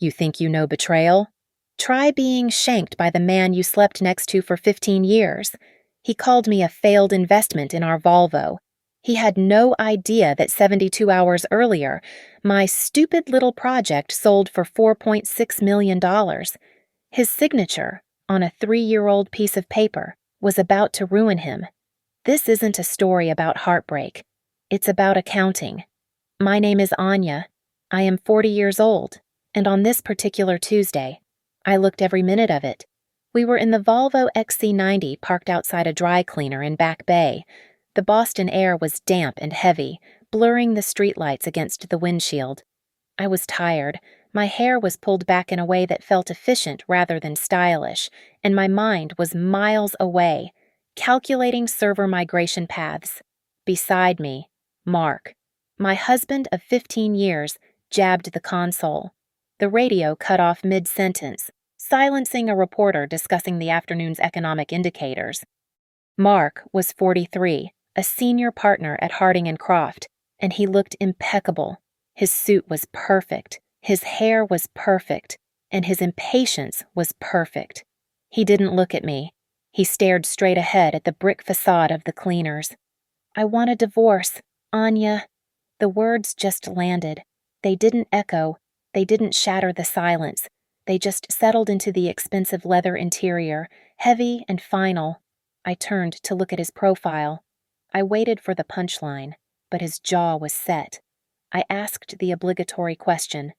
You think you know betrayal? Try being shanked by the man you slept next to for 15 years. He called me a failed investment in our Volvo. He had no idea that 72 hours earlier, my stupid little project sold for $4.6 million. His signature, on a 3-year-old piece of paper, was about to ruin him. This isn't a story about heartbreak. It's about accounting. My name is Anya. I am 40 years old, and on this particular Tuesday, I looked every minute of it. We were in the Volvo XC90 parked outside a dry cleaner in Back Bay. The Boston air was damp and heavy, blurring the streetlights against the windshield. I was tired. My hair was pulled back in a way that felt efficient rather than stylish, and my mind was miles away, calculating server migration paths. Beside me, Mark, my husband of 15 years, jabbed the console. The radio cut off mid-sentence, silencing a reporter discussing the afternoon's economic indicators. Mark was 43, a senior partner at Harding & Croft, and he looked impeccable. His suit was perfect, his hair was perfect, and his impatience was perfect. He didn't look at me. He stared straight ahead at the brick facade of the cleaners. I want a divorce, Anya. The words just landed. They didn't echo. They didn't shatter the silence. They just settled into the expensive leather interior, heavy and final. I turned to look at his profile. I waited for the punchline, but his jaw was set. I asked the obligatory question.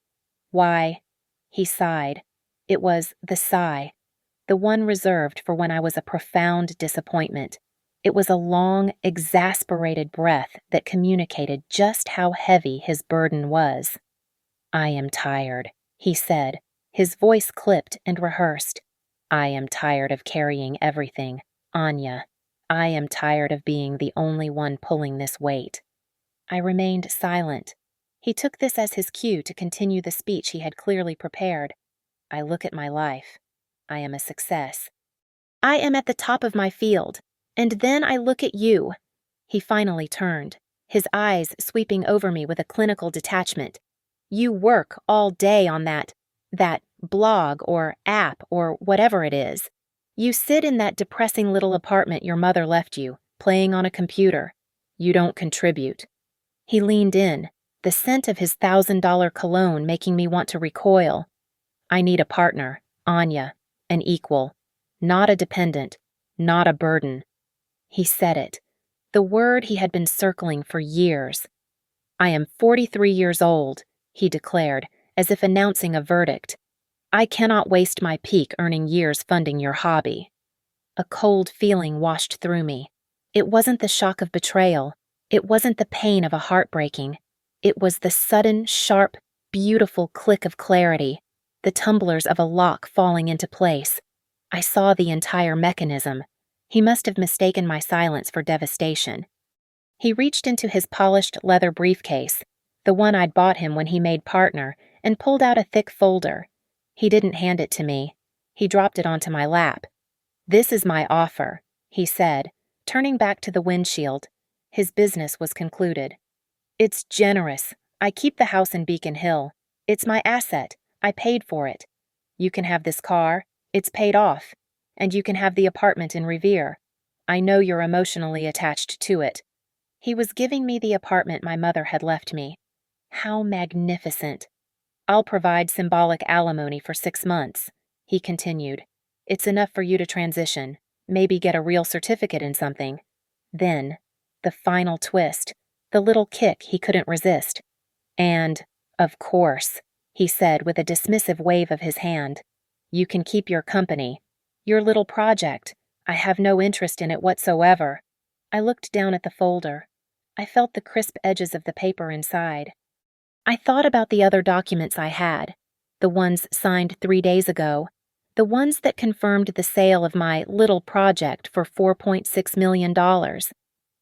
Why? He sighed. It was the sigh, the one reserved for when I was a profound disappointment. It was a long, exasperated breath that communicated just how heavy his burden was. I am tired, he said, his voice clipped and rehearsed. I am tired of carrying everything, Anya. I am tired of being the only one pulling this weight. I remained silent. He took this as his cue to continue the speech he had clearly prepared. I look at my life. I am a success. I am at the top of my field. And then I look at you. He finally turned, his eyes sweeping over me with a clinical detachment. You work all day on that blog or app or whatever it is. You sit in that depressing little apartment your mother left you, playing on a computer. You don't contribute. He leaned in, the scent of his $1,000 cologne making me want to recoil. I need a partner, Anya, an equal, not a dependent, not a burden. He said it, the word he had been circling for years. I am 43 years old, he declared, as if announcing a verdict. I cannot waste my peak earning years funding your hobby. A cold feeling washed through me. It wasn't the shock of betrayal. It wasn't the pain of a heartbreaking. It was the sudden, sharp, beautiful click of clarity, the tumblers of a lock falling into place. I saw the entire mechanism. He must have mistaken my silence for devastation. He reached into his polished leather briefcase, the one I'd bought him when he made partner, and pulled out a thick folder. He didn't hand it to me. He dropped it onto my lap. This is my offer, he said, turning back to the windshield. His business was concluded. It's generous. I keep the house in Beacon Hill. It's my asset. I paid for it. You can have this car. It's paid off. And you can have the apartment in Revere. I know you're emotionally attached to it. He was giving me the apartment my mother had left me. How magnificent. I'll provide symbolic alimony for 6 months, he continued. It's enough for you to transition, maybe get a real certificate in something. Then, the final twist, the little kick he couldn't resist. And, of course, he said with a dismissive wave of his hand, you can keep your company. Your little project. I have no interest in it whatsoever. I looked down at the folder. I felt the crisp edges of the paper inside. I thought about the other documents I had, the ones signed 3 days ago, the ones that confirmed the sale of my little project for $4.6 million.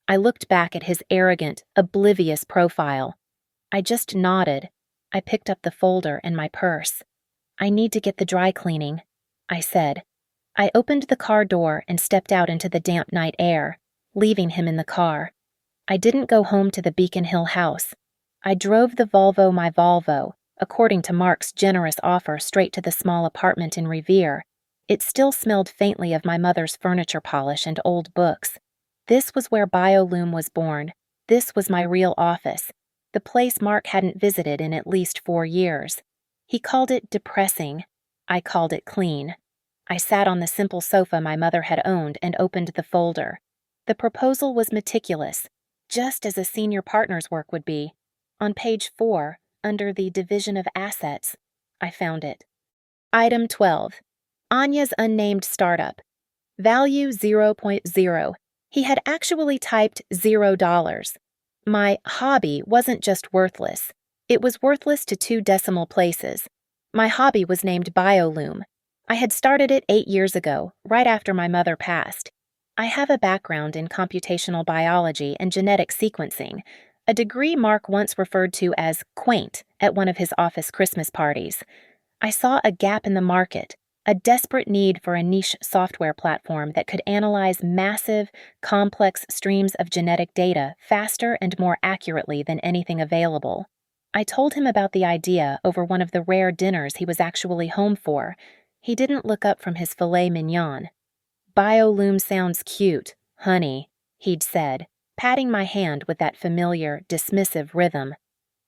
I looked back at his arrogant, oblivious profile. I just nodded. I picked up the folder and my purse. I need to get the dry cleaning, I said. I opened the car door and stepped out into the damp night air, leaving him in the car. I didn't go home to the Beacon Hill house. I drove the Volvo my Volvo, According to Mark's generous offer straight to the small apartment in Revere, it still smelled faintly of my mother's furniture polish and old books. This was where BioLoom was born. This was my real office, the place Mark hadn't visited in at least 4 years. He called it depressing. I called it clean. I sat on the simple sofa my mother had owned and opened the folder. The proposal was meticulous, just as a senior partner's work would be. On page 4, under the Division of Assets, I found it. Item 12. Anya's unnamed startup. Value 0.0. He had actually typed $0. My hobby wasn't just worthless. It was worthless to 2 decimal places. My hobby was named BioLoom. I had started it 8 years ago, right after my mother passed. I have a background in computational biology and genetic sequencing, a degree Mark once referred to as quaint at one of his office Christmas parties. I saw a gap in the market, a desperate need for a niche software platform that could analyze massive, complex streams of genetic data faster and more accurately than anything available. I told him about the idea over one of the rare dinners he was actually home for. He didn't look up from his filet mignon. BioLoom sounds cute, honey, he'd said, patting my hand with that familiar, dismissive rhythm.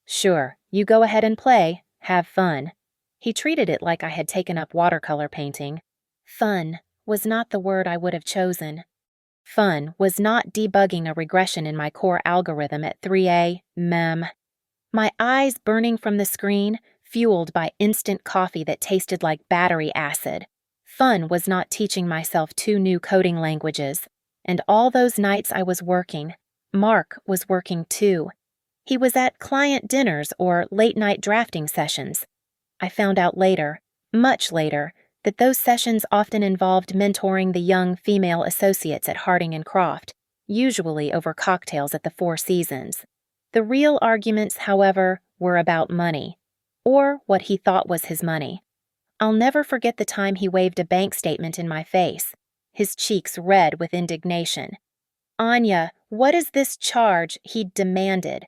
Sure, you go ahead and play, have fun. He treated it like I had taken up watercolor painting. Fun was not the word I would have chosen. Fun was not debugging a regression in my core algorithm at 3 a.m. My eyes burning from the screen, fueled by instant coffee that tasted like battery acid. Fun was not teaching myself 2 new coding languages. And all those nights I was working, Mark was working too. He was at client dinners or late-night drafting sessions. I found out later, much later, that those sessions often involved mentoring the young female associates at Harding and Croft, usually over cocktails at the Four Seasons. The real arguments, however, were about money, or what he thought was his money. I'll never forget the time he waved a bank statement in my face, his cheeks red with indignation. Anya, what is this charge? He demanded.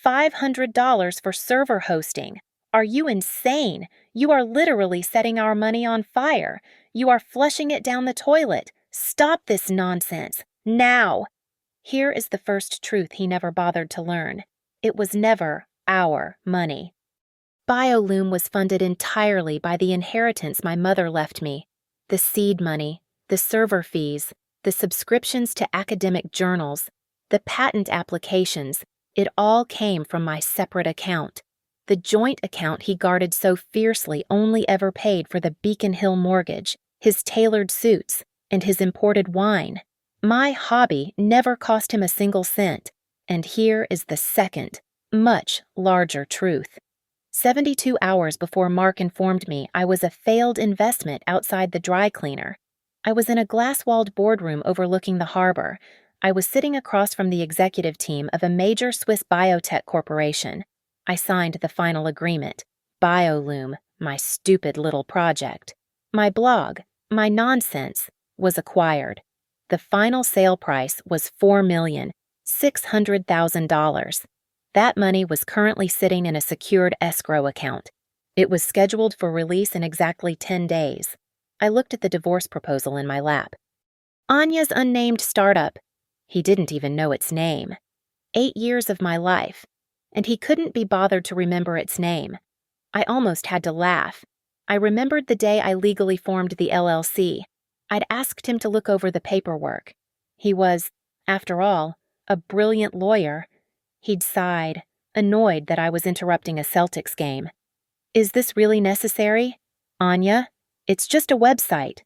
$500 for server hosting. Are you insane? You are literally setting our money on fire. You are flushing it down the toilet. Stop this nonsense. Now. Here is the first truth he never bothered to learn. It was never our money. BioLoom was funded entirely by the inheritance my mother left me. The seed money, the server fees, the subscriptions to academic journals, the patent applications, it all came from my separate account. The joint account he guarded so fiercely only ever paid for the Beacon Hill mortgage, his tailored suits, and his imported wine. My hobby never cost him a single cent, and here is the second, much larger truth. 72 hours before Mark informed me I was a failed investment outside the dry cleaner. I was in a glass-walled boardroom overlooking the harbor. I was sitting across from the executive team of a major Swiss biotech corporation. I signed the final agreement. BioLoom, my stupid little project. My blog, my nonsense, was acquired. The final sale price was $4,600,000. That money was currently sitting in a secured escrow account. It was scheduled for release in exactly 10 days. I looked at the divorce proposal in my lap. Anya's unnamed startup. He didn't even know its name. 8 years of my life. And he couldn't be bothered to remember its name. I almost had to laugh. I remembered the day I legally formed the LLC. I'd asked him to look over the paperwork. He was, after all, a brilliant lawyer. He'd sighed, annoyed that I was interrupting a Celtics game. Is this really necessary? Anya, it's just a website.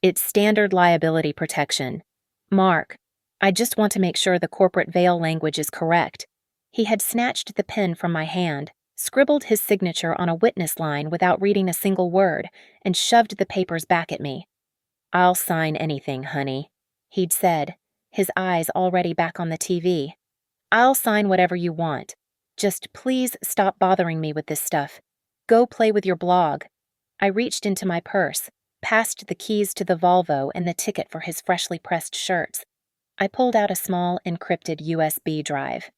It's standard liability protection. Mark, I just want to make sure the corporate veil language is correct. He had snatched the pen from my hand, scribbled his signature on a witness line without reading a single word, and shoved the papers back at me. I'll sign anything, honey, he'd said, his eyes already back on the TV. I'll sign whatever you want. Just please stop bothering me with this stuff. Go play with your blog. I reached into my purse, passed the keys to the Volvo and the ticket for his freshly pressed shirts. I pulled out a small, encrypted USB drive.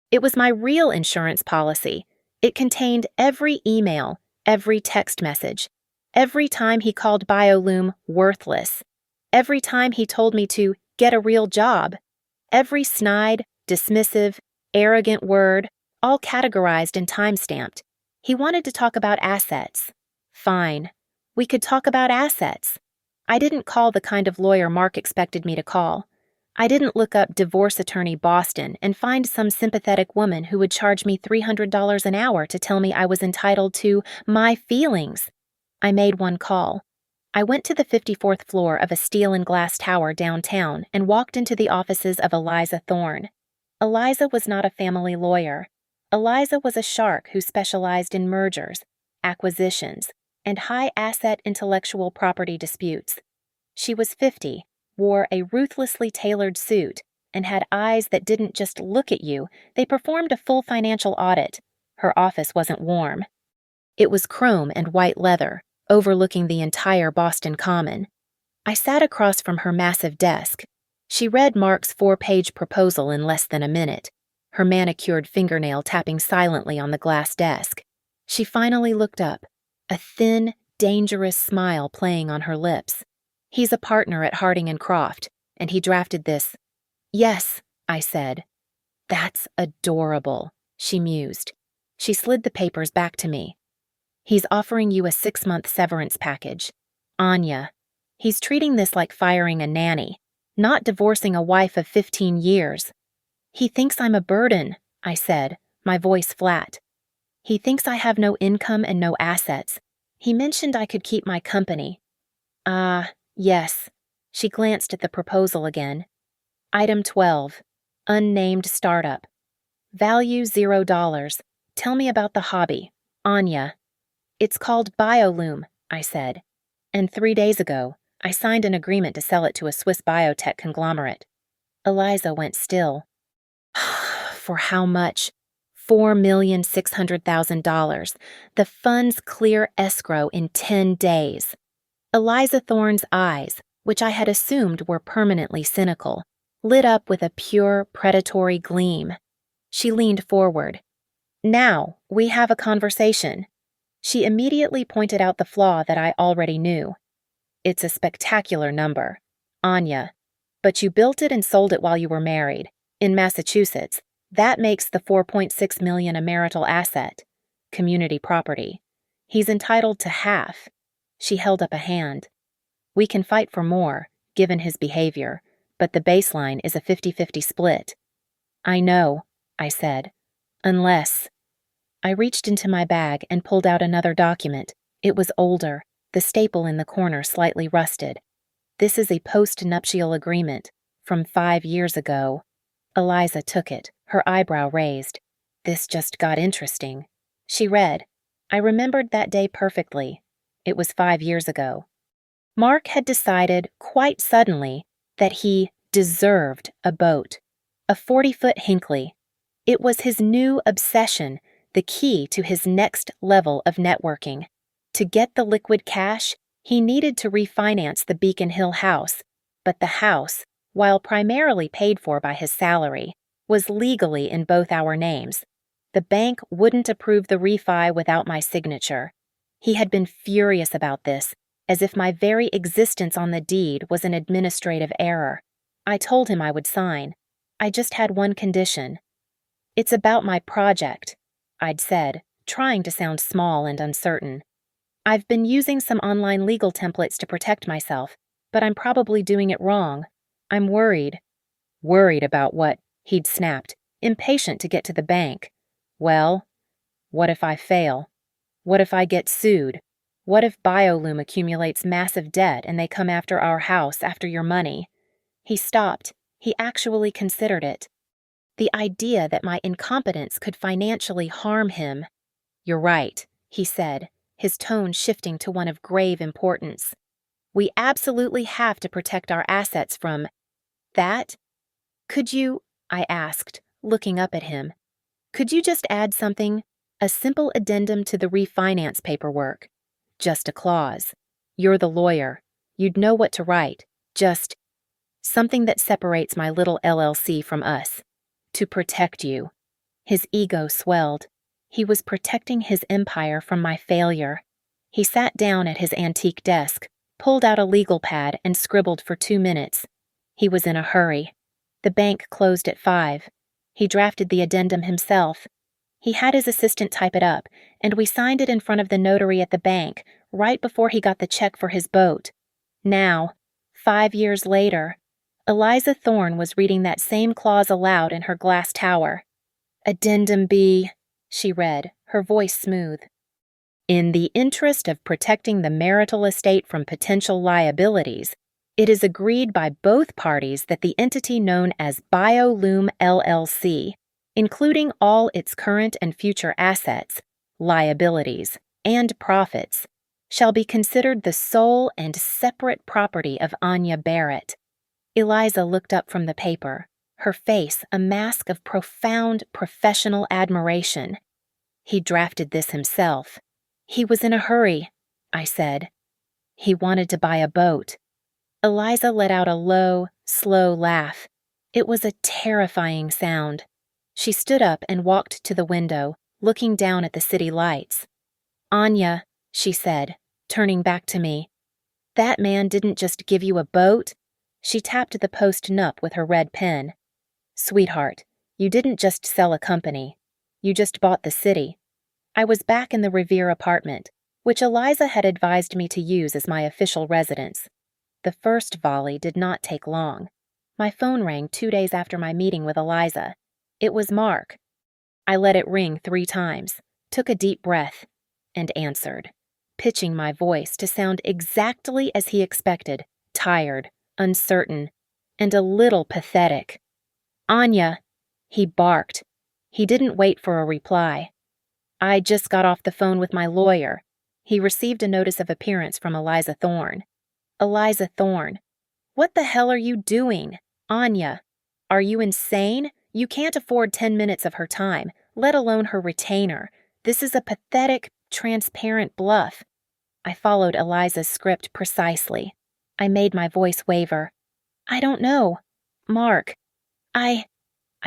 It was my real insurance policy. It contained every email, every text message, every time he called BioLoom worthless, every time he told me to get a real job, every snide, dismissive, arrogant word, all categorized and time-stamped. He wanted to talk about assets. Fine. We could talk about assets. I didn't call the kind of lawyer Mark expected me to call. I didn't look up divorce attorney Boston and find some sympathetic woman who would charge me $300 an hour to tell me I was entitled to my feelings. I made one call. I went to the 54th floor of a steel and glass tower downtown and walked into the offices of Eliza Thorne. Eliza was not a family lawyer. Eliza was a shark who specialized in mergers, acquisitions, and high-asset intellectual property disputes. She was 50, wore a ruthlessly tailored suit, and had eyes that didn't just look at you, they performed a full financial audit. Her office wasn't warm. It was chrome and white leather, overlooking the entire Boston Common. I sat across from her massive desk. She read Mark's 4-page proposal in less than a minute, her manicured fingernail tapping silently on the glass desk. She finally looked up, a thin, dangerous smile playing on her lips. He's a partner at Harding & Croft, and he drafted this. Yes, I said. That's adorable, she mused. She slid the papers back to me. He's offering you a 6-month severance package. Anya. He's treating this like firing a nanny, not divorcing a wife of 15 years. He thinks I'm a burden, I said, my voice flat. He thinks I have no income and no assets. He mentioned I could keep my company. Yes. She glanced at the proposal again. Item 12. Unnamed startup. Value $0. Tell me about the hobby. Anya. It's called BioLoom, I said. And 3 days ago, I signed an agreement to sell it to a Swiss biotech conglomerate. Eliza went still. For how much? $4,600,000. The funds clear escrow in 10 days. Eliza Thorne's eyes, which I had assumed were permanently cynical, lit up with a pure, predatory gleam. She leaned forward. Now, we have a conversation. She immediately pointed out the flaw that I already knew. It's a spectacular number. Anya. But you built it and sold it while you were married. In Massachusetts, that makes the $4.6 million a marital asset. Community property. He's entitled to half. She held up a hand. We can fight for more, given his behavior, but the baseline is a 50-50 split. I know, I said. Unless. I reached into my bag and pulled out another document. It was older, the staple in the corner slightly rusted. This is a post-nuptial agreement, from 5 years ago. Eliza took it, her eyebrow raised. This just got interesting. She read. I remembered that day perfectly. It was 5 years ago. Mark had decided, quite suddenly, that he deserved a boat. A 40-foot Hinckley. It was his new obsession, the key to his next level of networking. To get the liquid cash, he needed to refinance the Beacon Hill house, but the house, while primarily paid for by his salary, was legally in both our names. The bank wouldn't approve the refi without my signature. He had been furious about this, as if my very existence on the deed was an administrative error. I told him I would sign. I just had one condition. It's about my project, I'd said, trying to sound small and uncertain. I've been using some online legal templates to protect myself, but I'm probably doing it wrong. I'm worried. Worried about what? He'd snapped, impatient to get to the bank. Well, what if I fail? What if I get sued? What if BioLoom accumulates massive debt and they come after our house, after your money? He stopped. He actually considered it. The idea that my incompetence could financially harm him. You're right, he said, his tone shifting to one of grave importance. We absolutely have to protect our assets from that. Could you, I asked, looking up at him, could you just add something, a simple addendum to the refinance paperwork? Just a clause. You're the lawyer. You'd know what to write. Just something that separates my little LLC from us. To protect you. His ego swelled. He was protecting his empire from my failure. He sat down at his antique desk, pulled out a legal pad, and scribbled for 2 minutes. He was in a hurry. The bank closed at 5. He drafted the addendum himself. He had his assistant type it up, and we signed it in front of the notary at the bank, right before he got the check for his boat. Now, 5 years later, Eliza Thorne was reading that same clause aloud in her glass tower. Addendum B, she read, her voice smooth. In the interest of protecting the marital estate from potential liabilities, it is agreed by both parties that the entity known as BioLoom LLC, including all its current and future assets, liabilities, and profits, shall be considered the sole and separate property of Anya Barrett. Eliza looked up from the paper, her face a mask of profound professional admiration. He drafted this himself. He was in a hurry, I said. He wanted to buy a boat. Eliza let out a low, slow laugh. It was a terrifying sound. She stood up and walked to the window, looking down at the city lights. Anya, she said, turning back to me, that man didn't just give you a boat. She tapped the post-nup with her red pen. Sweetheart, you didn't just sell a company. You just bought the city. I was back in the Revere apartment, which Eliza had advised me to use as my official residence. The first volley did not take long. My phone rang 2 days after my meeting with Eliza. It was Mark. I let it ring 3 times, took a deep breath, and answered, pitching my voice to sound exactly as he expected, tired, uncertain, and a little pathetic. Anya, he barked. He didn't wait for a reply. I just got off the phone with my lawyer. He received a notice of appearance from Eliza Thorne. Eliza Thorne. What the hell are you doing? Anya. Are you insane? You can't afford 10 minutes of her time, let alone her retainer. This is a pathetic, transparent bluff. I followed Eliza's script precisely. I made my voice waver. I don't know. Mark. I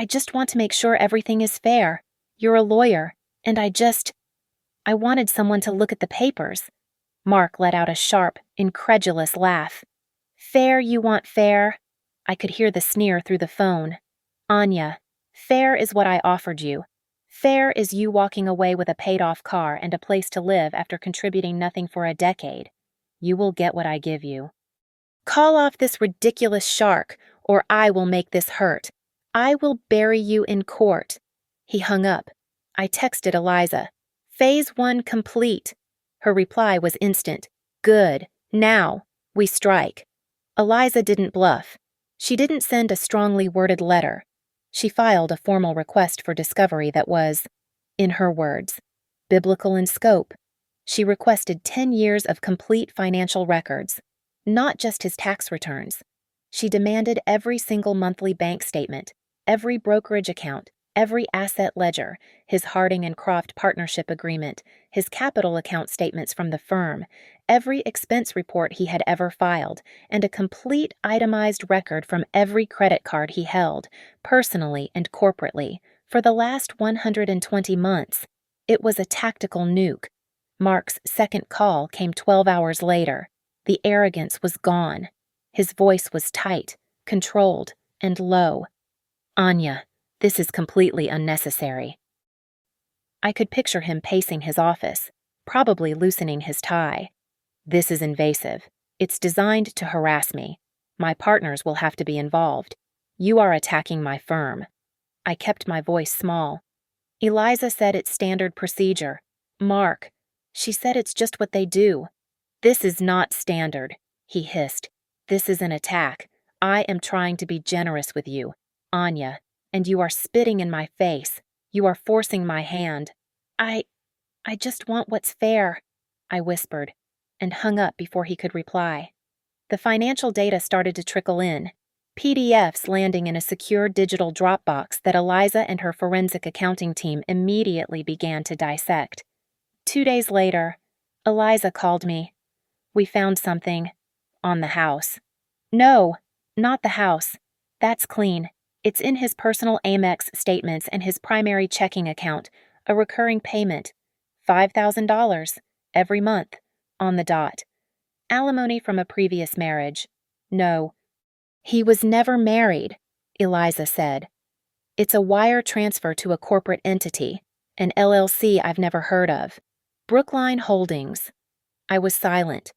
just want to make sure everything is fair. You're a lawyer, and I wanted someone to look at the papers. Mark let out a sharp, incredulous laugh. Fair you want fair? I could hear the sneer through the phone. Anya, fair is what I offered you. Fair is you walking away with a paid-off car and a place to live after contributing nothing for a decade. You will get what I give you. Call off this ridiculous shark, or I will make this hurt. I will bury you in court. He hung up. I texted Eliza. Phase 1 complete. Her reply was instant. Good. Now. We strike. Eliza didn't bluff. She didn't send a strongly worded letter. She filed a formal request for discovery that was, in her words, biblical in scope. She requested 10 years of complete financial records, not just his tax returns. She demanded every single monthly bank statement, every brokerage account, every asset ledger, his Harding and Croft partnership agreement, his capital account statements from the firm, every expense report he had ever filed, and a complete itemized record from every credit card he held, personally and corporately, for the last 120 months. It was a tactical nuke. Mark's second call came 12 hours later. The arrogance was gone. His voice was tight, controlled, and low. Anya, this is completely unnecessary. I could picture him pacing his office, probably loosening his tie. This is invasive. It's designed to harass me. My partners will have to be involved. You are attacking my firm. I kept my voice small. Eliza said it's standard procedure. Mark. She said it's just what they do. This is not standard, he hissed. This is an attack. I am trying to be generous with you, Anya, and you are spitting in my face. You are forcing my hand. I just want what's fair, I whispered, and hung up before he could reply. The financial data started to trickle in, PDFs landing in a secure digital Dropbox that Eliza and her forensic accounting team immediately began to dissect. 2 days later, Eliza called me. We found something. On the house. No, not the house. That's clean. It's in his personal Amex statements and his primary checking account. A recurring payment, $5,000, every month, on the dot. Alimony from a previous marriage. No. He was never married, Eliza said. It's a wire transfer to a corporate entity, an LLC I've never heard of. Brookline Holdings. I was silent.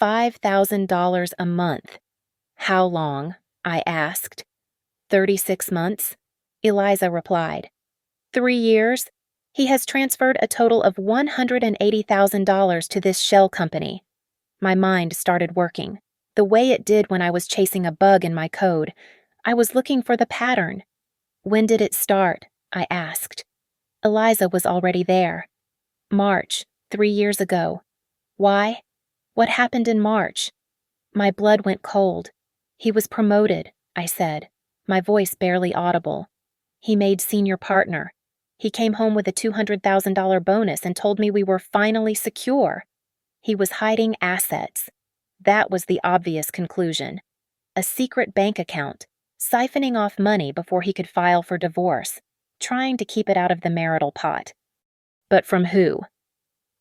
$5,000 a month. How long? I asked. 36 months, Eliza replied. 3 years? He has transferred a total of $180,000 to this shell company. My mind started working, the way it did when I was chasing a bug in my code. I was looking for the pattern. When did it start? I asked. Eliza was already there. March, 3 years ago. Why? What happened in March? My blood went cold. He was promoted, I said, my voice barely audible. He made senior partner. He came home with a $200,000 bonus and told me we were finally secure. He was hiding assets. That was the obvious conclusion. A secret bank account, siphoning off money before he could file for divorce, trying to keep it out of the marital pot. But from who?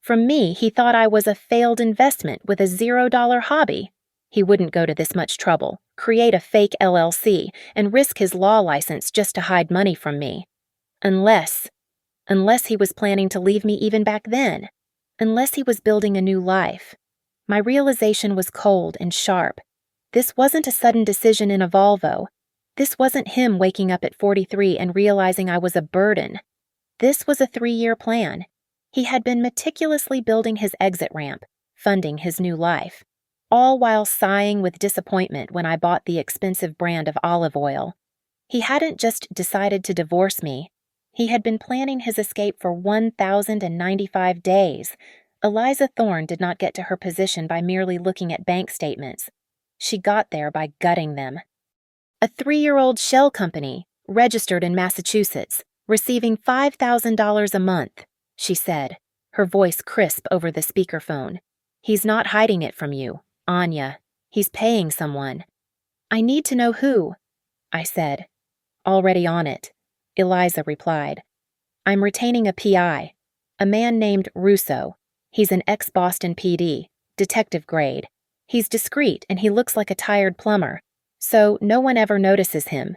From me, he thought I was a failed investment with a $0 hobby. He wouldn't go to this much trouble, create a fake LLC, and risk his law license just to hide money from me. Unless he was planning to leave me even back then. Unless he was building a new life. My realization was cold and sharp. This wasn't a sudden decision in a Volvo. This wasn't him waking up at 43 and realizing I was a burden. This was a 3-year plan. He had been meticulously building his exit ramp, funding his new life, all while sighing with disappointment when I bought the expensive brand of olive oil. He hadn't just decided to divorce me. He had been planning his escape for 1,095 days. Eliza Thorne did not get to her position by merely looking at bank statements. She got there by gutting them. A 3-year-old shell company, registered in Massachusetts, receiving $5,000 a month, she said, her voice crisp over the speakerphone. He's not hiding it from you, Anya. He's paying someone. I need to know who, I said. Already on it, Eliza replied. I'm retaining a PI, a man named Russo. He's an ex-Boston PD, detective grade. He's discreet and he looks like a tired plumber, so no one ever notices him.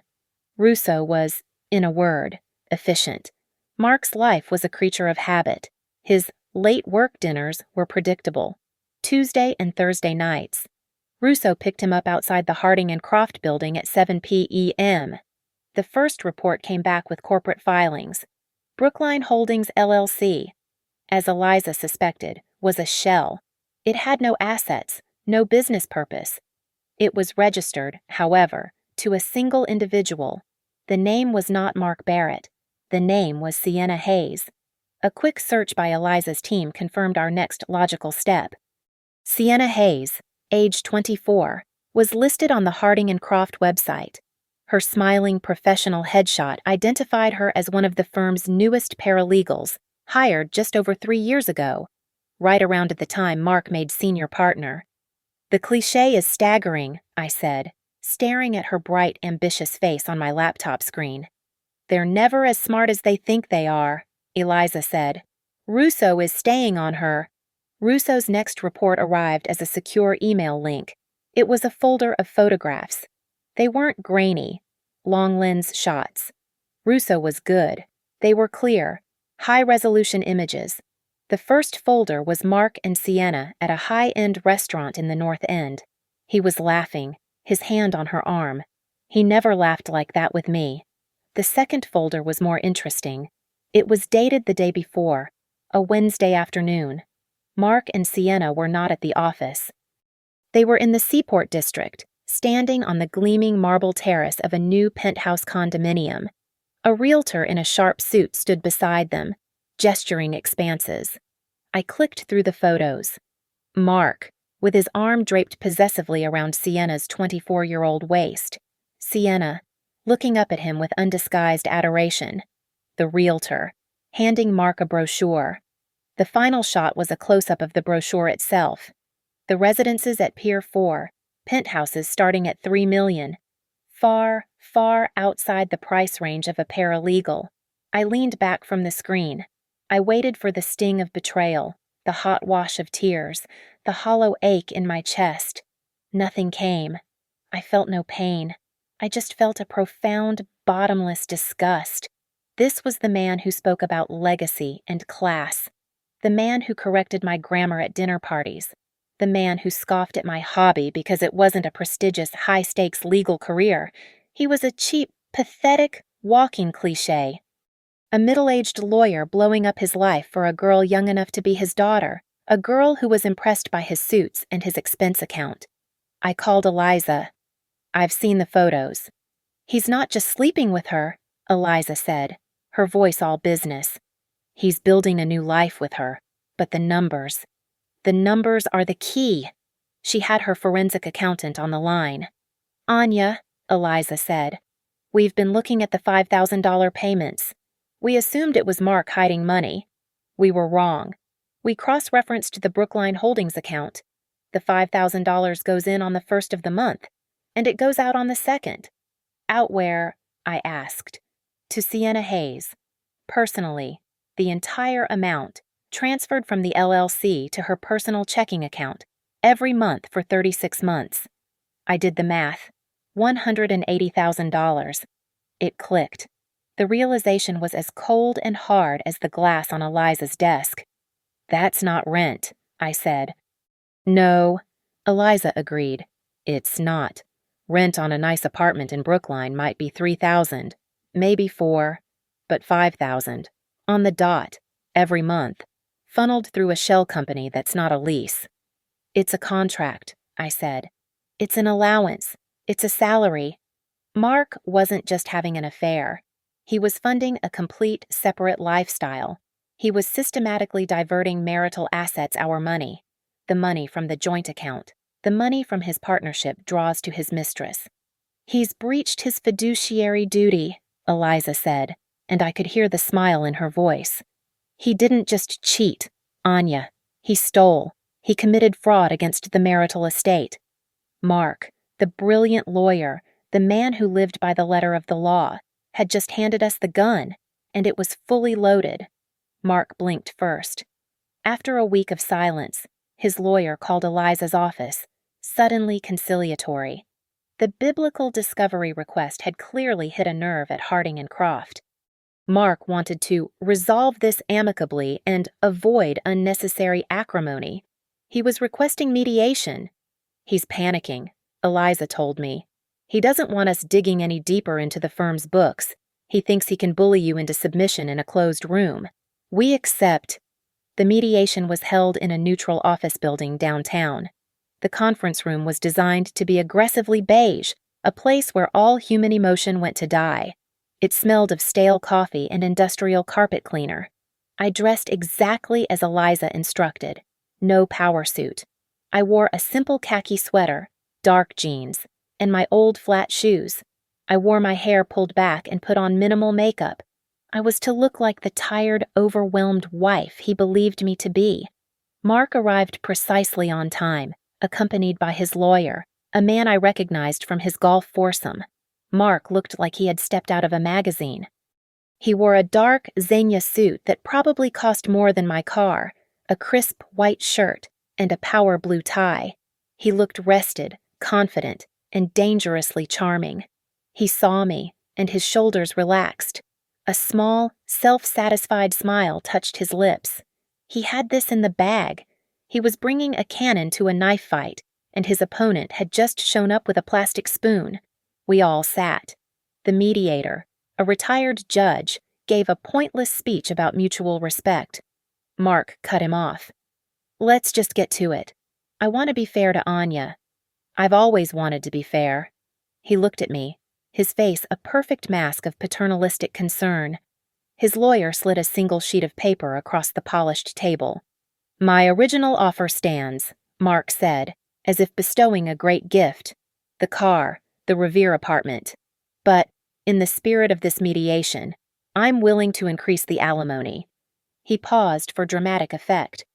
Russo was, in a word, efficient. Mark's life was a creature of habit. His late work dinners were predictable. Tuesday and Thursday nights. Russo picked him up outside the Harding and Croft building at 7 p.m. The first report came back with corporate filings. Brookline Holdings LLC, as Eliza suspected, was a shell. It had no assets, no business purpose. It was registered, however, to a single individual. The name was not Mark Barrett. The name was Sienna Hayes. A quick search by Eliza's team confirmed our next logical step. Sienna Hayes, age 24, was listed on the Harding and Croft website. Her smiling professional headshot identified her as one of the firm's newest paralegals, hired just over 3 years ago, right around at the time Mark made senior partner. The cliché is staggering, I said, staring at her bright, ambitious face on my laptop screen. They're never as smart as they think they are, Eliza said. Russo is staying on her. Russo's next report arrived as a secure email link. It was a folder of photographs. They weren't grainy, long-lens shots. Russo was good. They were clear, high-resolution images. The first folder was Mark and Sienna at a high-end restaurant in the North End. He was laughing, his hand on her arm. He never laughed like that with me. The second folder was more interesting. It was dated the day before, a Wednesday afternoon. Mark and Sienna were not at the office. They were in the Seaport District, standing on the gleaming marble terrace of a new penthouse condominium. A realtor in a sharp suit stood beside them, gesturing expanses. I clicked through the photos. Mark, with his arm draped possessively around Sienna's 24-year-old waist. Sienna, looking up at him with undisguised adoration. The realtor, handing Mark a brochure. The final shot was a close-up of the brochure itself. The residences at Pier 4, penthouses starting at $3 million. Far, far outside the price range of a paralegal. I leaned back from the screen. I waited for the sting of betrayal, the hot wash of tears, the hollow ache in my chest. Nothing came. I felt no pain. I just felt a profound, bottomless disgust. This was the man who spoke about legacy and class. The man who corrected my grammar at dinner parties. The man who scoffed at my hobby because it wasn't a prestigious, high-stakes legal career. He was a cheap, pathetic, walking cliché. A middle-aged lawyer blowing up his life for a girl young enough to be his daughter, a girl who was impressed by his suits and his expense account. I called Eliza. "I've seen the photos." "He's not just sleeping with her," Eliza said, her voice all business. "He's building a new life with her. But the numbers are the key." She had her forensic accountant on the line. "Anya," Eliza said, "we've been looking at the $5,000 payments. We assumed it was Mark hiding money. We were wrong. We cross-referenced the Brookline Holdings account. The $5,000 goes in on the 1st of the month, and it goes out on the 2nd. Out where?" I asked. "To Sienna Hayes. Personally, the entire amount, transferred from the LLC to her personal checking account, every month for 36 months. I did the math. $180,000. It clicked. The realization was as cold and hard as the glass on Eliza's desk. "That's not rent," I said. "No," Eliza agreed. "It's not. Rent on a nice apartment in Brookline might be $3,000, maybe $4,000, but $5,000, on the dot, every month, funneled through a shell company that's not a lease." "It's a contract," I said. "It's an allowance. It's a salary." Mark wasn't just having an affair. He was funding a complete, separate lifestyle. He was systematically diverting marital assets, our money. The money from the joint account. The money from his partnership draws to his mistress. "He's breached his fiduciary duty," Eliza said, and I could hear the smile in her voice. "He didn't just cheat, Anya. He stole. He committed fraud against the marital estate. Mark, the brilliant lawyer, the man who lived by the letter of the law, had just handed us the gun, and it was fully loaded." Mark blinked first. After a week of silence, his lawyer called Eliza's office, suddenly conciliatory. The biblical discovery request had clearly hit a nerve at Harding and Croft. Mark wanted to resolve this amicably and avoid unnecessary acrimony. He was requesting mediation. "He's panicking," Eliza told me. "He doesn't want us digging any deeper into the firm's books. He thinks he can bully you into submission in a closed room. We accept." The mediation was held in a neutral office building downtown. The conference room was designed to be aggressively beige, a place where all human emotion went to die. It smelled of stale coffee and industrial carpet cleaner. I dressed exactly as Eliza instructed. No power suit. I wore a simple khaki sweater, dark jeans, and my old flat shoes. I wore my hair pulled back and put on minimal makeup. I was to look like the tired, overwhelmed wife he believed me to be. Mark arrived precisely on time, accompanied by his lawyer, a man I recognized from his golf foursome. Mark looked like he had stepped out of a magazine. He wore a dark Zegna suit that probably cost more than my car, a crisp white shirt, and a power blue tie. He looked rested, confident, and dangerously charming. He saw me, and his shoulders relaxed. A small, self-satisfied smile touched his lips. He had this in the bag. He was bringing a cannon to a knife fight, and his opponent had just shown up with a plastic spoon. We all sat. The mediator, a retired judge, gave a pointless speech about mutual respect. Mark cut him off. "Let's just get to it. I want to be fair to Anya. I've always wanted to be fair." He looked at me, his face a perfect mask of paternalistic concern. His lawyer slid a single sheet of paper across the polished table. "My original offer stands," Mark said, as if bestowing a great gift. "The car, the Revere apartment. But, in the spirit of this mediation, I'm willing to increase the alimony." He paused for dramatic effect.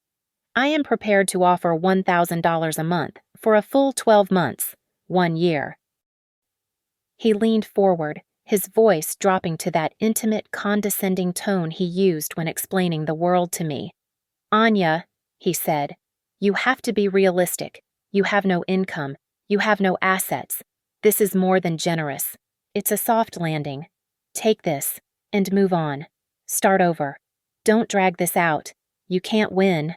"I am prepared to offer $1,000 a month for a full 12 months, 1 year." He leaned forward, his voice dropping to that intimate, condescending tone he used when explaining the world to me. "Anya," he said, "you have to be realistic. You have no income. You have no assets. This is more than generous. It's a soft landing. Take this, and move on. Start over. Don't drag this out. You can't win."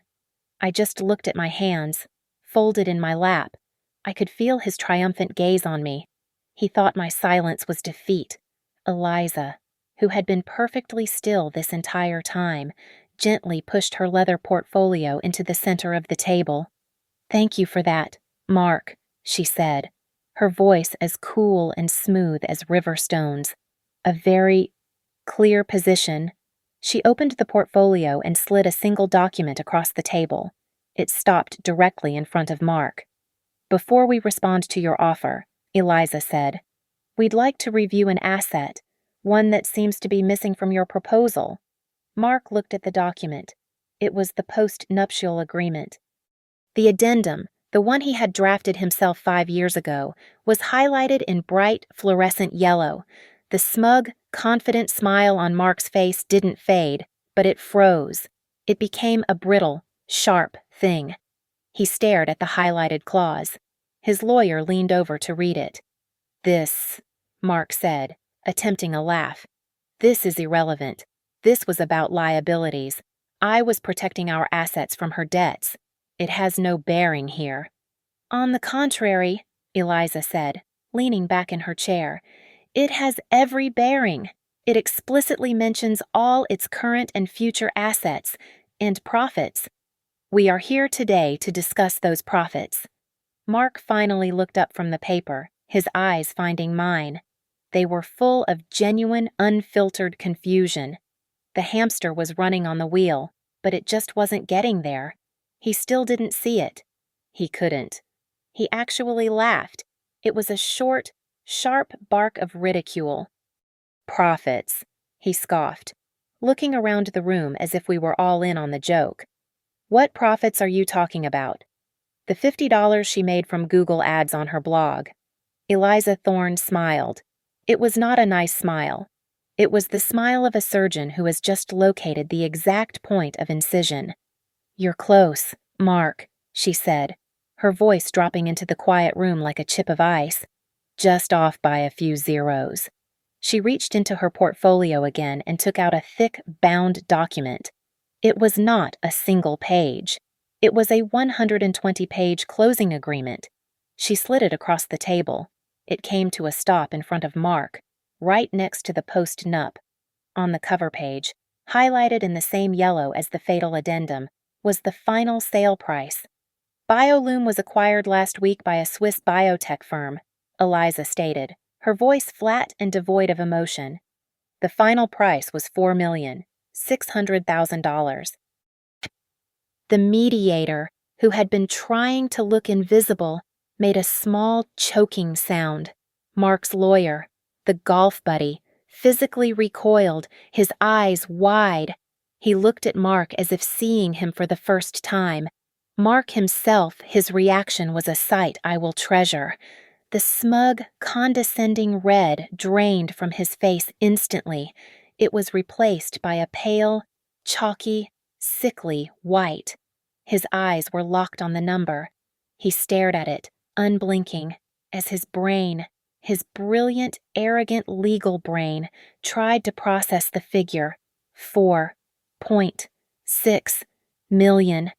I just looked at my hands, folded in my lap. I could feel his triumphant gaze on me. He thought my silence was defeat. Eliza, who had been perfectly still this entire time, gently pushed her leather portfolio into the center of the table. "Thank you for that, Mark," she said, her voice as cool and smooth as river stones. "A very clear position." She opened the portfolio and slid a single document across the table. It stopped directly in front of Mark. "Before we respond to your offer," Eliza said, "we'd like to review an asset, one that seems to be missing from your proposal." Mark looked at the document. It was the post-nuptial agreement. The addendum, the one he had drafted himself 5 years ago, was highlighted in bright, fluorescent yellow. The smug, confident smile on Mark's face didn't fade, but it froze. It became a brittle, sharp thing. He stared at the highlighted clause. His lawyer leaned over to read it. "This," Mark said, attempting a laugh. "This is irrelevant. This was about liabilities. I was protecting our assets from her debts. It has no bearing here." "On the contrary," Eliza said, leaning back in her chair, "it has every bearing. It explicitly mentions all its current and future assets and profits. We are here today to discuss those profits." Mark finally looked up from the paper, his eyes finding mine. They were full of genuine, unfiltered confusion. The hamster was running on the wheel, but it just wasn't getting there. He still didn't see it. He couldn't. He actually laughed. It was a short, sharp bark of ridicule. "Profits," he scoffed, looking around the room as if we were all in on the joke. "What profits are you talking about?" "The $50 she made from Google ads on her blog." Eliza Thorne smiled. It was not a nice smile. It was the smile of a surgeon who has just located the exact point of incision. "You're close, Mark," she said, her voice dropping into the quiet room like a chip of ice. "Just off by a few zeros." She reached into her portfolio again and took out a thick, bound document. It was not a single page. It was a 120-page closing agreement. She slid it across the table. It came to a stop in front of Mark, right next to the post-nup. On the cover page, highlighted in the same yellow as the fatal addendum, was the final sale price. "BioLume was acquired last week by a Swiss biotech firm," Eliza stated, her voice flat and devoid of emotion. "The final price was $4,600,000. The mediator, who had been trying to look invisible, made a small, choking sound. Mark's lawyer, the golf buddy, physically recoiled, his eyes wide. He looked at Mark as if seeing him for the first time. Mark himself, his reaction was a sight I will treasure. The smug, condescending red drained from his face instantly. It was replaced by a pale, chalky, sickly white. His eyes were locked on the number. He stared at it, unblinking, as his brain, his brilliant, arrogant legal brain, tried to process the figure. 4.6 million.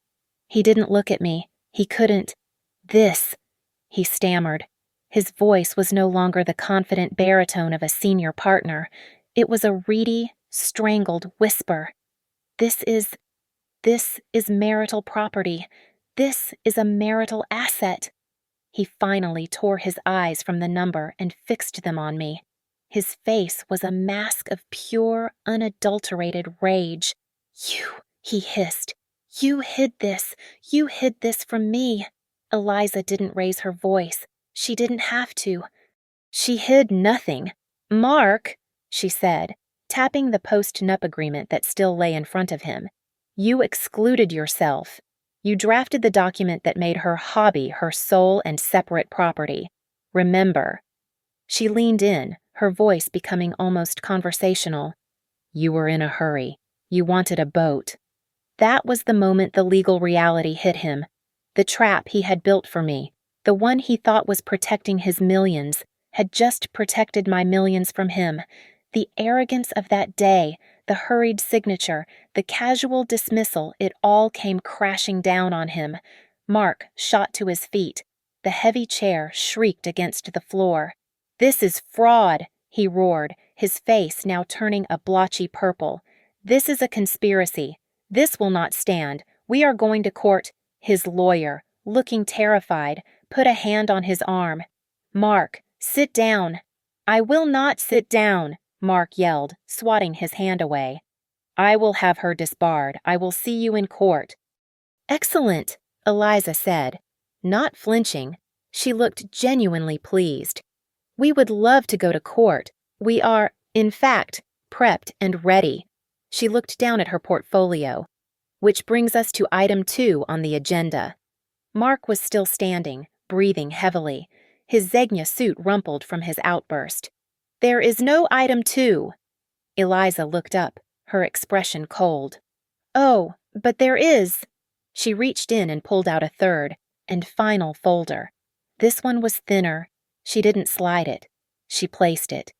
He didn't look at me. He couldn't. "This," he stammered. His voice was no longer the confident baritone of a senior partner. It was a reedy, strangled whisper. This is marital property. This is a marital asset." He finally tore his eyes from the number and fixed them on me. His face was a mask of pure, unadulterated rage. He hissed. "You hid this. You hid this from me." Eliza didn't raise her voice. She didn't have to. "She hid nothing. Mark," she said, tapping the post-nup agreement that still lay in front of him. "You excluded yourself. You drafted the document that made her hobby her sole and separate property. Remember." She leaned in, her voice becoming almost conversational. "You were in a hurry. You wanted a boat." That was the moment the legal reality hit him. The trap he had built for me, the one he thought was protecting his millions, had just protected my millions from him. The arrogance of that day, the hurried signature, the casual dismissal, it all came crashing down on him. Mark shot to his feet. The heavy chair shrieked against the floor. "This is fraud," he roared, his face now turning a blotchy purple. "This is a conspiracy. This will not stand. We are going to court." His lawyer, looking terrified, put a hand on his arm. "Mark, sit down." "I will not sit down," Mark yelled, swatting his hand away. "I will have her disbarred. I will see you in court." "Excellent," Eliza said, not flinching. She looked genuinely pleased. "We would love to go to court. We are, in fact, prepped and ready." She looked down at her portfolio. "Which brings us to item 2 on the agenda." Mark was still standing, breathing heavily. His Zegna suit rumpled from his outburst. "There is no item 2. Eliza looked up, her expression cold. "Oh, but there is." She reached in and pulled out a third and final folder. This one was thinner. She didn't slide it. She placed it.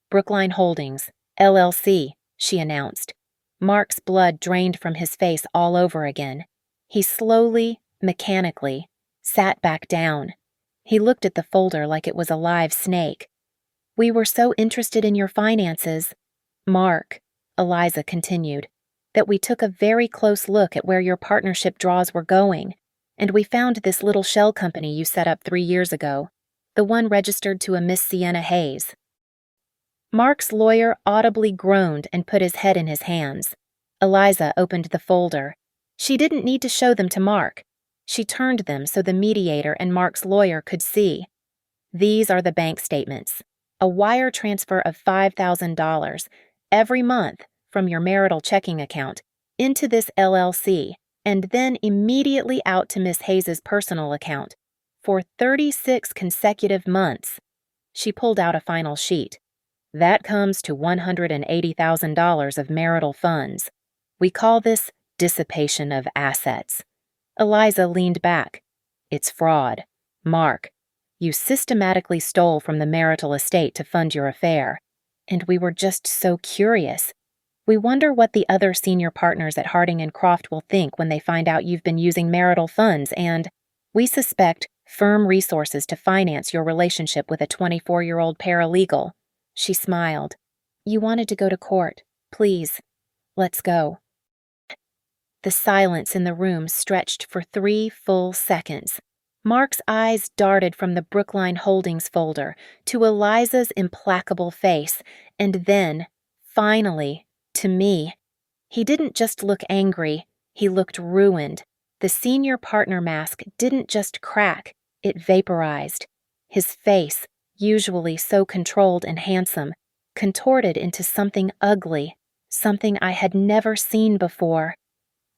"Brookline Holdings, LLC," she announced. Mark's blood drained from his face all over again. He slowly, mechanically, sat back down. He looked at the folder like it was a live snake. "We were so interested in your finances, Mark," Eliza continued, "that we took a very close look at where your partnership draws were going, and we found this little shell company you set up 3 years ago, the one registered to a Miss Sienna Hayes." Mark's lawyer audibly groaned and put his head in his hands. Eliza opened the folder. She didn't need to show them to Mark. She turned them so the mediator and Mark's lawyer could see. "These are the bank statements. A wire transfer of $5,000 every month from your marital checking account into this LLC and then immediately out to Miss Hayes's personal account for 36 consecutive months." She pulled out a final sheet. "That comes to $180,000 of marital funds. We call this dissipation of assets." Eliza leaned back. "It's fraud. Mark, you systematically stole from the marital estate to fund your affair. And we were just so curious. We wonder what the other senior partners at Harding and Croft will think when they find out you've been using marital funds, and we suspect firm resources to finance your relationship with a 24-year-old paralegal." She smiled. "You wanted to go to court. Please, let's go." The silence in the room stretched for 3 full seconds. Mark's eyes darted from the Brookline Holdings folder to Eliza's implacable face, and then, finally, to me. He didn't just look angry, he looked ruined. The senior partner mask didn't just crack, it vaporized. His face, usually so controlled and handsome, contorted into something ugly, something I had never seen before.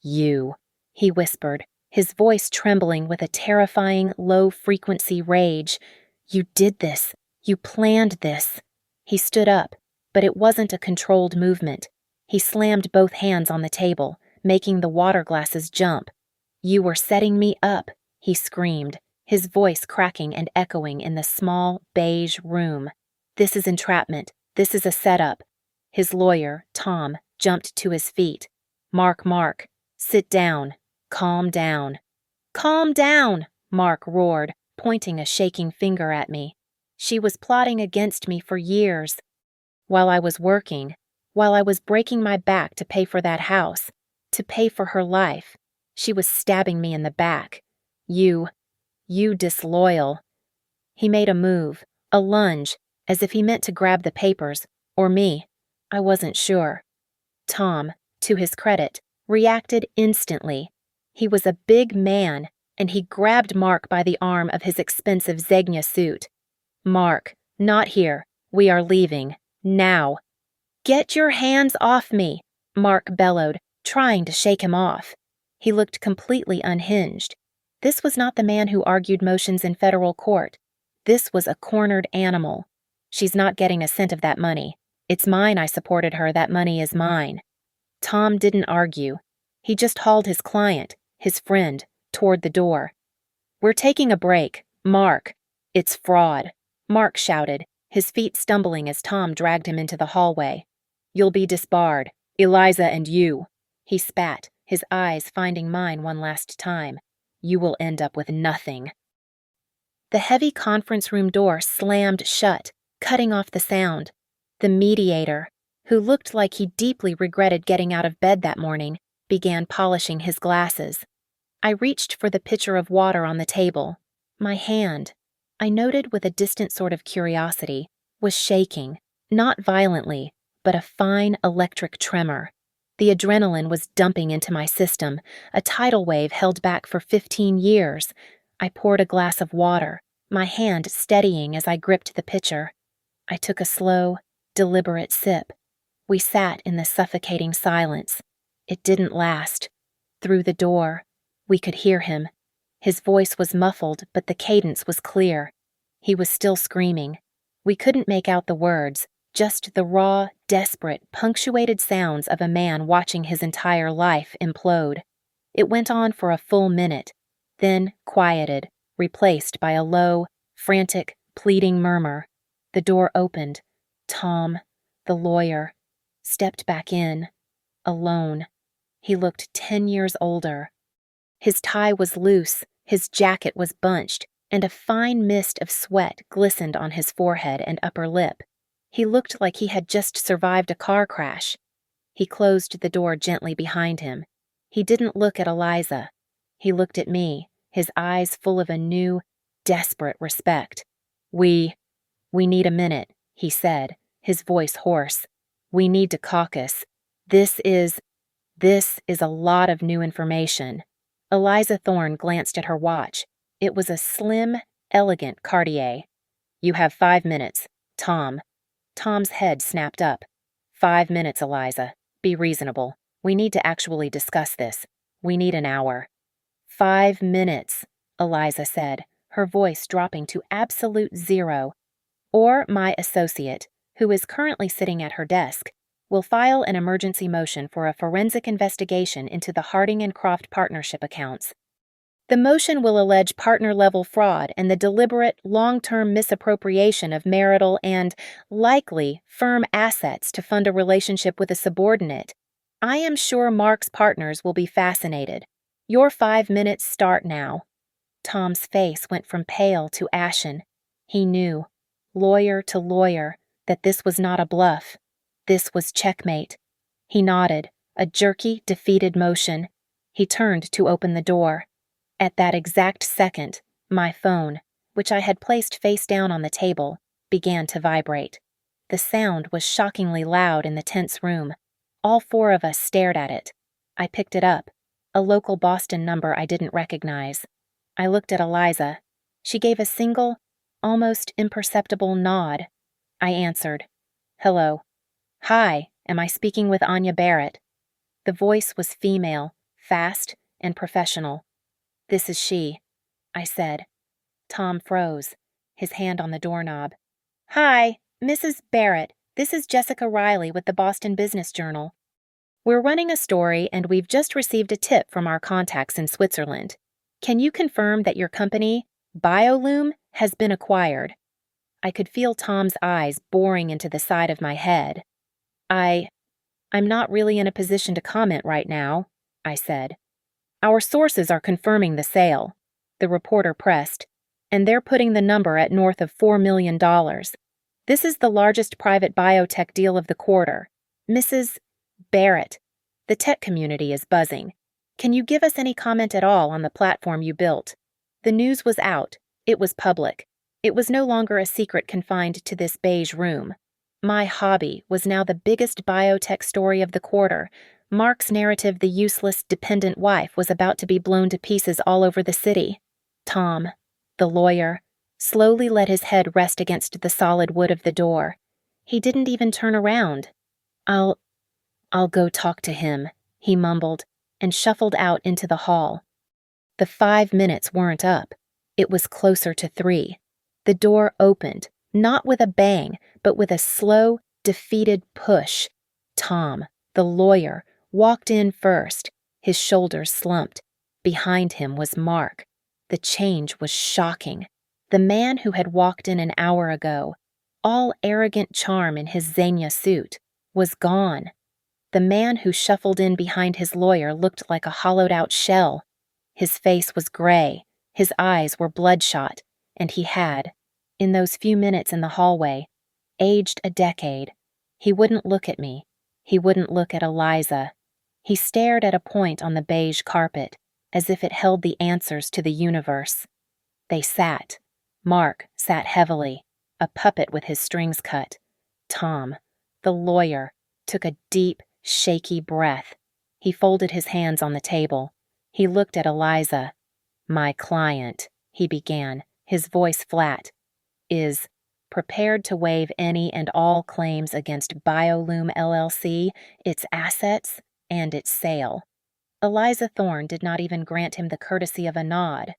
"You," he whispered, his voice trembling with a terrifying, low-frequency rage. "You did this. You planned this." He stood up, but it wasn't a controlled movement. He slammed both hands on the table, making the water glasses jump. "You were setting me up," he screamed, his voice cracking and echoing in the small, beige room. "This is entrapment. This is a setup." His lawyer, Tom, jumped to his feet. Mark, sit down. Calm down." "Calm down," Mark roared, pointing a shaking finger at me. "She was plotting against me for years. While I was working, while I was breaking my back to pay for that house, to pay for her life, she was stabbing me in the back. You disloyal." He made a move, a lunge, as if he meant to grab the papers, or me. I wasn't sure. Tom, to his credit, reacted instantly. He was a big man, and he grabbed Mark by the arm of his expensive Zegna suit. "Mark, not here. We are leaving. Now." "Get your hands off me," Mark bellowed, trying to shake him off. He looked completely unhinged. This was not the man who argued motions in federal court. This was a cornered animal. She's not getting a cent of that money. It's mine. I supported her. That money is mine. Tom didn't argue. He just hauled his client, his friend, toward the door. We're taking a break. Mark. It's fraud. Mark shouted, his feet stumbling as Tom dragged him into the hallway. You'll be disbarred. Eliza and you. He spat, his eyes finding mine one last time. You will end up with nothing. The heavy conference room door slammed shut, cutting off the sound. The mediator, who looked like he deeply regretted getting out of bed that morning, began polishing his glasses. I reached for the pitcher of water on the table. My hand, I noted with a distant sort of curiosity, was shaking, not violently, but a fine electric tremor. The adrenaline was dumping into my system, a tidal wave held back for 15 years. I poured a glass of water, my hand steadying as I gripped the pitcher. I took a slow, deliberate sip. We sat in the suffocating silence. It didn't last. Through the door, we could hear him. His voice was muffled, but the cadence was clear. He was still screaming. We couldn't make out the words, just the raw, desperate, punctuated sounds of a man watching his entire life implode. It went on for a full minute, then quieted, replaced by a low, frantic, pleading murmur. The door opened. Tom, the lawyer, stepped back in, alone. He looked 10 years older. His tie was loose, his jacket was bunched, and a fine mist of sweat glistened on his forehead and upper lip. He looked like he had just survived a car crash. He closed the door gently behind him. He didn't look at Eliza. He looked at me, his eyes full of a new, desperate respect. We need a minute, he said, his voice hoarse. We need to caucus. This is a lot of new information. Eliza Thorne glanced at her watch. It was a slim, elegant Cartier. You have 5 minutes, Tom. Tom's head snapped up. 5 minutes, Eliza. Be reasonable. We need to actually discuss this. We need an hour. 5 minutes, Eliza said, her voice dropping to absolute zero. Or my associate, who is currently sitting at her desk, will file an emergency motion for a forensic investigation into the Harding and Croft partnership accounts. The motion will allege partner-level fraud and the deliberate, long-term misappropriation of marital and, likely, firm assets to fund a relationship with a subordinate. I am sure Mark's partners will be fascinated. Your 5 minutes start now. Tom's face went from pale to ashen. He knew, lawyer to lawyer, that this was not a bluff. This was checkmate. He nodded, a jerky, defeated motion. He turned to open the door. At that exact second, my phone, which I had placed face down on the table, began to vibrate. The sound was shockingly loud in the tense room. All 4 of us stared at it. I picked it up, a local Boston number I didn't recognize. I looked at Eliza. She gave a single, almost imperceptible nod. I answered. Hello. Hi, am I speaking with Anya Barrett? The voice was female, fast, and professional. This is she, I said. Tom froze, his hand on the doorknob. Hi, Mrs. Barrett. This is Jessica Riley with the Boston Business Journal. We're running a story and we've just received a tip from our contacts in Switzerland. Can you confirm that your company, BioLume, has been acquired? I could feel Tom's eyes boring into the side of my head. I'm not really in a position to comment right now, I said. Our sources are confirming the sale, the reporter pressed, and they're putting the number at north of $4 million. This is the largest private biotech deal of the quarter. Mrs. Barrett, the tech community is buzzing. Can you give us any comment at all on the platform you built? The news was out. It was public. It was no longer a secret confined to this beige room. My hobby was now the biggest biotech story of the quarter. Mark's narrative, the useless, dependent wife, was about to be blown to pieces all over the city. Tom, the lawyer, slowly let his head rest against the solid wood of the door. He didn't even turn around. I'll go talk to him, he mumbled, and shuffled out into the hall. The 5 minutes weren't up. It was closer to 3. The door opened, Not with a bang, but with a slow, defeated push. Tom, the lawyer, walked in first, his shoulders slumped. Behind him was Mark. The change was shocking. The man who had walked in an hour ago, all arrogant charm in his Xenia suit, was gone. The man who shuffled in behind his lawyer looked like a hollowed-out shell. His face was gray, his eyes were bloodshot, and he had, in those few minutes in the hallway, aged a decade. He wouldn't look at me. He wouldn't look at Eliza. He stared at a point on the beige carpet, as if it held the answers to the universe. They sat. Mark sat heavily, a puppet with his strings cut. Tom, the lawyer, took a deep, shaky breath. He folded his hands on the table. He looked at Eliza. "My client," he began, his voice flat, "is prepared to waive any and all claims against BioLoom LLC, its assets, and its sale." Eliza Thorne did not even grant him the courtesy of a nod.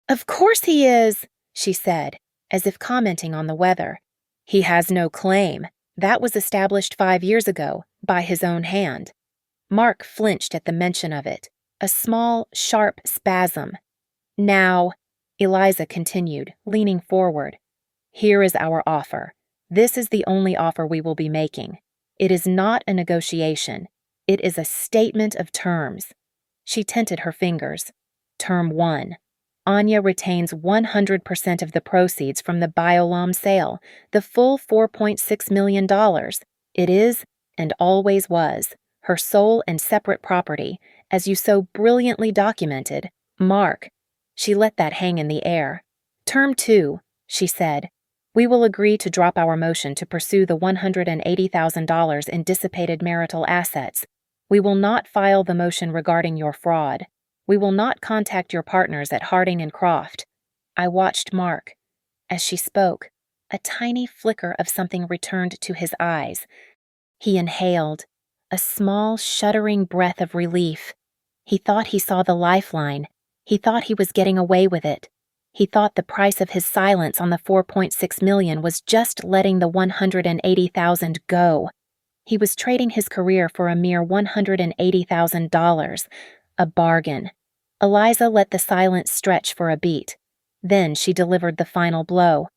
"Of course he is," she said, as if commenting on the weather. "He has no claim. That was established 5 years ago, by his own hand." Mark flinched at the mention of it, a small, sharp spasm. "Now," Eliza continued, leaning forward, "here is our offer. This is the only offer we will be making. It is not a negotiation. It is a statement of terms." She tinted her fingers. Term 1. Anya retains 100% of the proceeds from the BioLoom sale, the full $4.6 million. It is, and always was, her sole and separate property, as you so brilliantly documented, Mark. She let that hang in the air. Term 2, she said. We will agree to drop our motion to pursue the $180,000 in dissipated marital assets. We will not file the motion regarding your fraud. We will not contact your partners at Harding and Croft. I watched Mark. As she spoke, a tiny flicker of something returned to his eyes. He inhaled, a small, shuddering breath of relief. He thought he saw the lifeline. He thought he was getting away with it. He thought the price of his silence on the $4.6 million was just letting the $180,000 go. He was trading his career for a mere $180,000, a bargain. Eliza let the silence stretch for a beat. Then she delivered the final blow.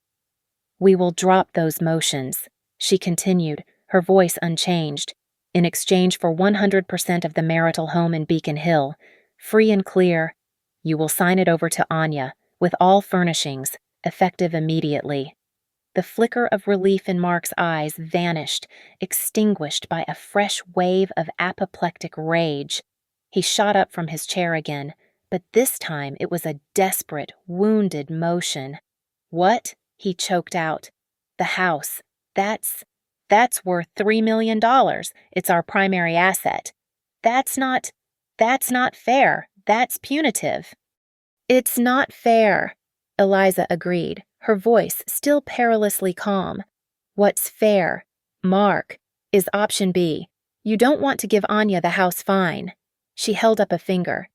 We will drop those motions, she continued, her voice unchanged, in exchange for 100% of the marital home in Beacon Hill, free and clear. You will sign it over to Anya, with all furnishings, effective immediately. The flicker of relief in Mark's eyes vanished, extinguished by a fresh wave of apoplectic rage. He shot up from his chair again, but this time it was a desperate, wounded motion. What? He choked out. The house. That's worth $3 million. It's our primary asset. That's not fair. That's punitive. It's not fair, Eliza agreed, her voice still perilously calm. What's fair, Mark, is option B. You don't want to give Anya the house fine. She held up a finger.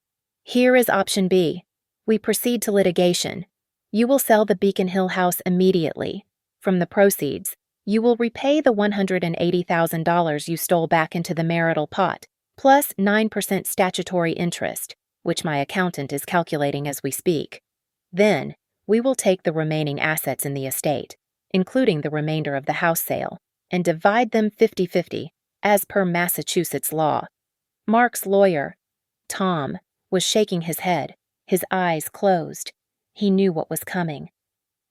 Here is option B. We proceed to litigation. You will sell the Beacon Hill house immediately. From the proceeds, you will repay the $180,000 you stole back into the marital pot, plus 9% statutory interest, which my accountant is calculating as we speak. Then, we will take the remaining assets in the estate, including the remainder of the house sale, and divide them 50-50, as per Massachusetts law. Mark's lawyer, Tom, was shaking his head, his eyes closed. He knew what was coming.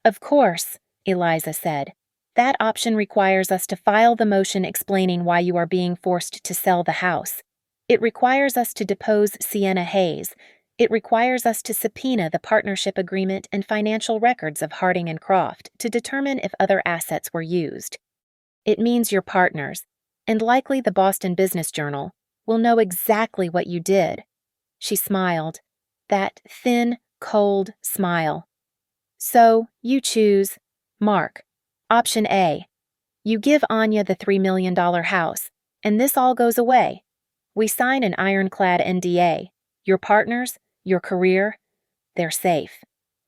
Of course, Eliza said. That option requires us to file the motion explaining why you are being forced to sell the house. It requires us to depose Sienna Hayes. It requires us to subpoena the partnership agreement and financial records of Harding and Croft to determine if other assets were used. It means your partners, and likely the Boston Business Journal, will know exactly what you did. She smiled, that thin, cold smile. So, you choose, Mark, option A. You give Anya the $3 million house, and this all goes away. We sign an ironclad NDA. Your partners, your career, they're safe.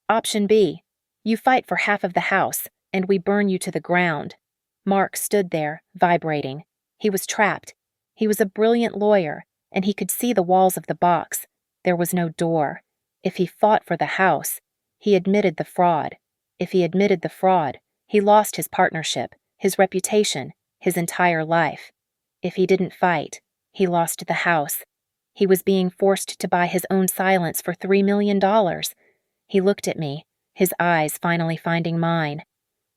Option B. You fight for half of the house, and we burn you to the ground." Mark stood there, vibrating. He was trapped. He was a brilliant lawyer, and he could see the walls of the box. There was no door. If he fought for the house, he admitted the fraud. If he admitted the fraud, he lost his partnership, his reputation, his entire life. If he didn't fight, he lost the house. He was being forced to buy his own silence for $3 million. He looked at me, his eyes finally finding mine.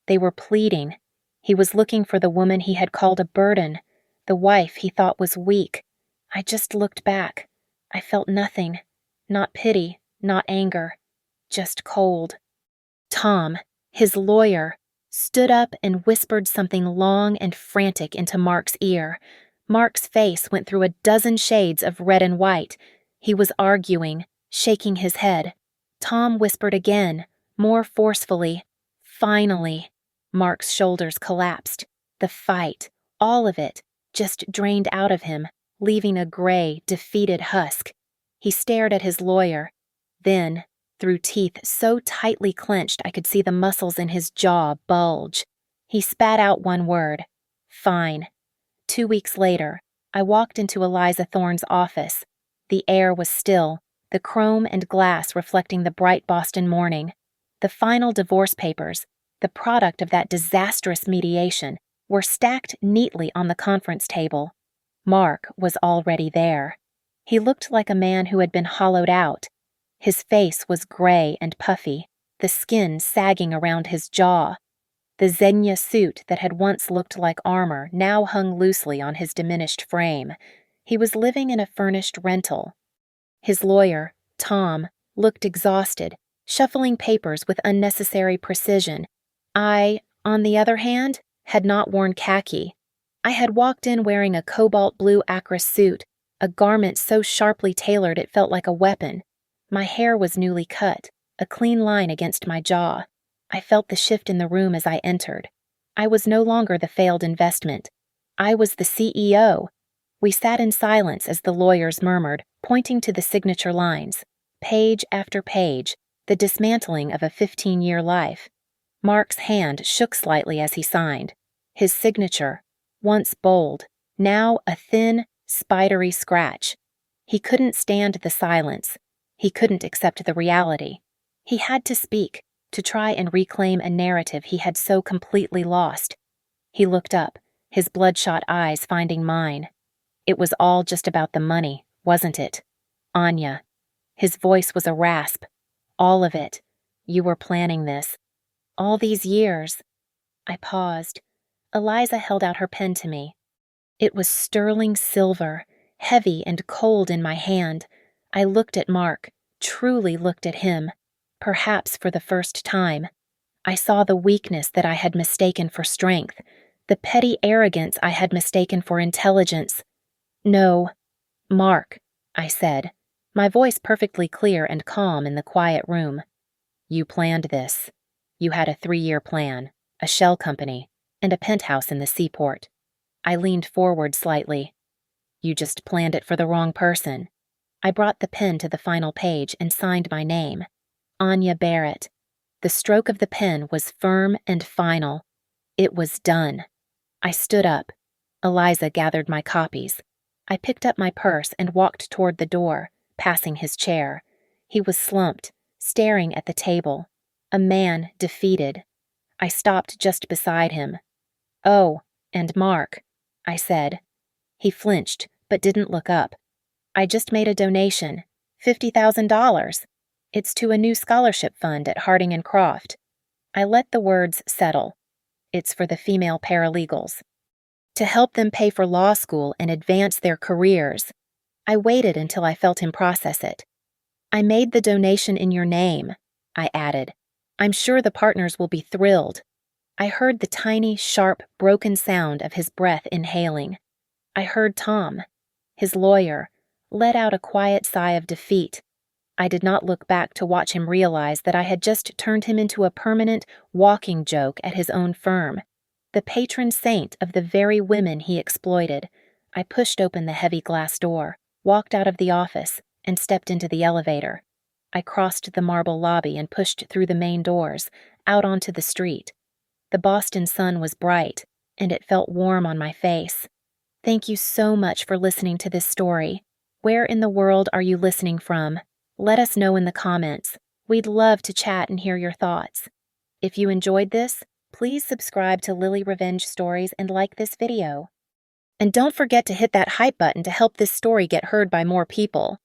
They were pleading. He was looking for the woman he had called a burden, the wife he thought was weak. I just looked back. I felt nothing. Not pity, not anger. Just cold. Tom, his lawyer, stood up and whispered something long and frantic into Mark's ear. Mark's face went through a dozen shades of red and white. He was arguing, shaking his head. Tom whispered again, more forcefully. Finally. Mark's shoulders collapsed. The fight, all of it, just drained out of him, leaving a gray, defeated husk. He stared at his lawyer. Then, through teeth so tightly clenched I could see the muscles in his jaw bulge, he spat out one word. Fine. 2 weeks later, I walked into Eliza Thorne's office. The air was still, the chrome and glass reflecting the bright Boston morning. The final divorce papers, the product of that disastrous mediation, were stacked neatly on the conference table. Mark was already there. He looked like a man who had been hollowed out. His face was gray and puffy, the skin sagging around his jaw. The Xenia suit that had once looked like armor now hung loosely on his diminished frame. He was living in a furnished rental. His lawyer, Tom, looked exhausted, shuffling papers with unnecessary precision. I, on the other hand, had not worn khaki. I had walked in wearing a cobalt blue Acris suit, a garment so sharply tailored it felt like a weapon. My hair was newly cut, a clean line against my jaw. I felt the shift in the room as I entered. I was no longer the failed investment. I was the CEO. We sat in silence as the lawyers murmured, pointing to the signature lines. Page after page, the dismantling of a 15-year life. Mark's hand shook slightly as he signed. His signature, once bold, now a thin, spidery scratch. He couldn't stand the silence. He couldn't accept the reality. He had to speak, to try and reclaim a narrative he had so completely lost. He looked up, his bloodshot eyes finding mine. It was all just about the money, wasn't it? Anya. His voice was a rasp. All of it. You were planning this. All these years. I paused. Eliza held out her pen to me. It was sterling silver, heavy and cold in my hand. I looked at Mark, truly looked at him, perhaps for the first time. I saw the weakness that I had mistaken for strength, the petty arrogance I had mistaken for intelligence. No, Mark, I said, my voice perfectly clear and calm in the quiet room. You planned this. You had a 3-year plan, a shell company, and a penthouse in the seaport. I leaned forward slightly. You just planned it for the wrong person. I brought the pen to the final page and signed my name. Anya Barrett. The stroke of the pen was firm and final. It was done. I stood up. Eliza gathered my copies. I picked up my purse and walked toward the door, passing his chair. He was slumped, staring at the table. A man defeated. I stopped just beside him. Oh, and Mark, I said. He flinched, but didn't look up. I just made a donation, $50,000. It's to a new scholarship fund at Harding and Croft. I let the words settle. It's for the female paralegals. To help them pay for law school and advance their careers. I waited until I felt him process it. I made the donation in your name, I added. I'm sure the partners will be thrilled. I heard the tiny, sharp, broken sound of his breath inhaling. I heard Tom, his lawyer, let out a quiet sigh of defeat. I did not look back to watch him realize that I had just turned him into a permanent, walking joke at his own firm, the patron saint of the very women he exploited. I pushed open the heavy glass door, walked out of the office, and stepped into the elevator. I crossed the marble lobby and pushed through the main doors, out onto the street. The Boston sun was bright, and it felt warm on my face. Thank you so much for listening to this story. Where in the world are you listening from? Let us know in the comments. We'd love to chat and hear your thoughts. If you enjoyed this, please subscribe to Lily Revenge Stories and like this video. And don't forget to hit that hype button to help this story get heard by more people.